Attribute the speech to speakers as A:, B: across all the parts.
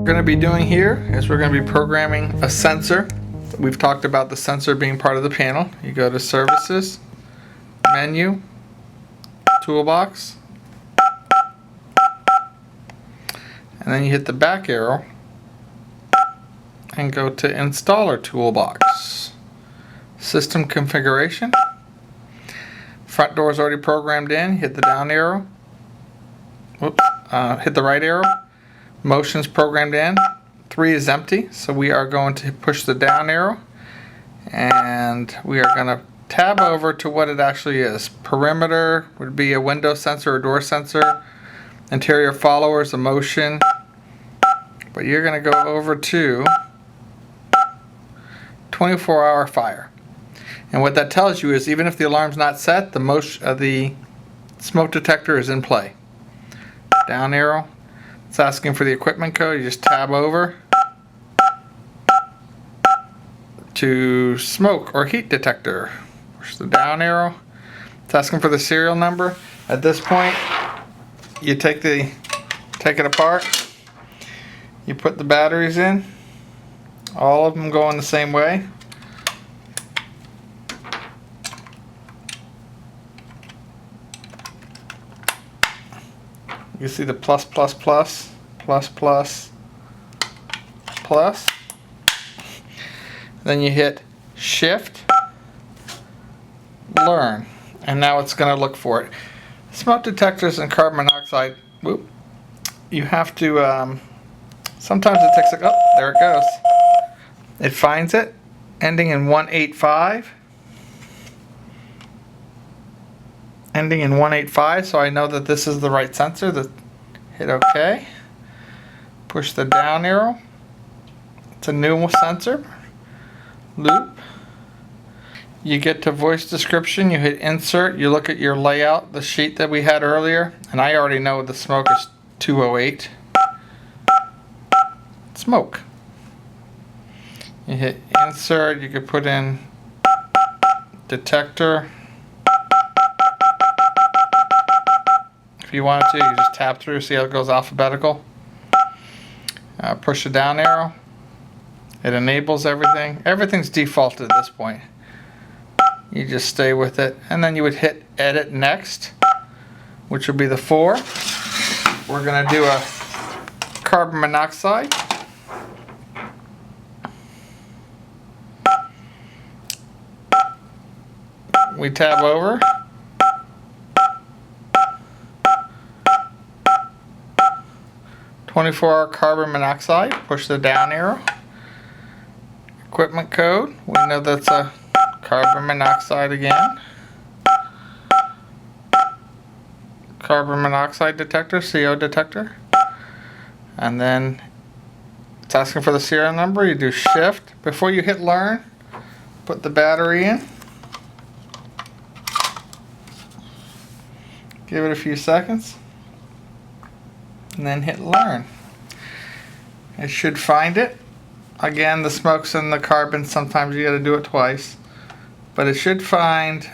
A: What we're going to be doing here is we're going to be programming a sensor. We've talked about the sensor being part of the panel. You go to Services, Menu, Toolbox, and then you hit the back arrow and go to Installer Toolbox. System Configuration. Front door is already programmed in. Hit the down arrow. Whoops. Hit the right arrow. Motion's programmed in. 3 is empty, so we are going to push the down arrow and we are going to tab over to what it actually is. Perimeter would be a window sensor or door sensor. Interior followers, a motion. But you're going to go over to 24-hour fire. And what that tells you is even if the alarm's not set, the smoke detector is in play. Down arrow. It's asking for the equipment code. You just tab over to smoke or heat detector. Push the down arrow. It's asking for the serial number. At this point, you take it apart. You put the batteries in. All of them going the same way. You see the plus, plus, plus, plus, plus, plus. Then you hit Shift, Learn, and now it's going to look for it. Smoke detectors and carbon monoxide, whoop, you have to, sometimes it takes oh, there it goes. It finds it, ending in 185. Ending in 185, so I know that this is the right sensor. Hit OK. Push the down arrow. It's a new sensor. Loop. You get to voice description. You hit Insert. You look at your layout, the sheet that we had earlier, and I already know the smoke is 208. Smoke. You hit Insert. You could put in detector. If you wanted to, you just tap through, see how it goes alphabetical. Push the down arrow. It enables everything. Everything's defaulted at this point. You just stay with it, and then you would hit Edit Next, which would be the 4. We're going to do a carbon monoxide. We tab over. "24-hour carbon monoxide." Push the down arrow. Equipment code. We know that's a carbon monoxide again. Carbon monoxide detector, CO detector. And then it's asking for the serial number. You do Shift. Before you hit Learn, put the battery in. Give it a few seconds. And then hit Learn. It should find it. Again, the smoke's in the carbon. Sometimes you got to do it twice. But it should find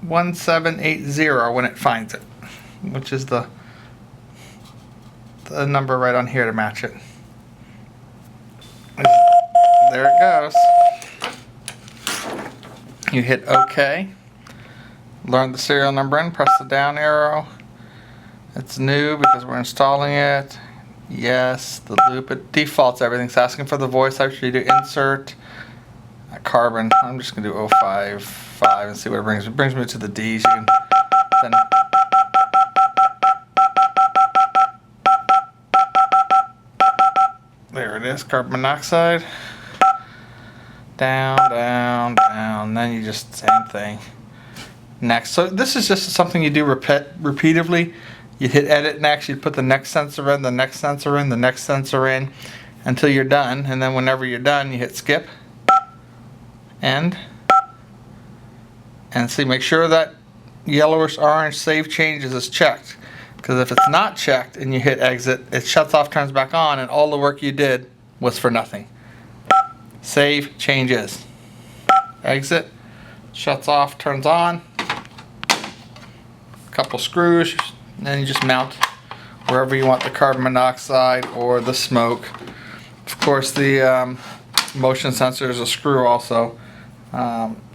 A: 1780 when it finds it, which is the number right on here to match it. There it goes. You hit OK. Learn the serial number in. Press the down arrow. It's new because we're installing it. Yes, the loop. It defaults everything. It's asking for the voice. Actually, do Insert. Carbon. I'm just going to do 055 and see what it brings. It brings me to the D's. You can then there it is. Carbon monoxide. Down, down, down. Then you just same thing. Next. So this is just something you do repeatedly. You hit Edit Next, you put the next sensor in, the next sensor in, the next sensor in, until you're done. And then whenever you're done, you hit Skip, End, and see, make sure that yellowish orange Save Changes is checked. Because if it's not checked and you hit Exit, it shuts off, turns back on, and all the work you did was for nothing. Save Changes. Exit, shuts off, turns on. Couple screws, and then you just mount wherever you want the carbon monoxide or the smoke. Of course, the motion sensor is a screw also.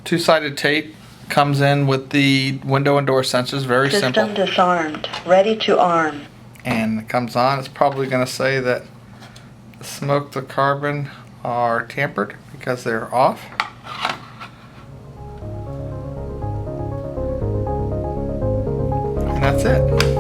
A: Two-sided tape comes in with the window and door sensors, very simple.
B: System disarmed. Ready to arm.
A: And it comes on. It's probably going to say that the smoke, the carbon are tampered because they're off. And that's it.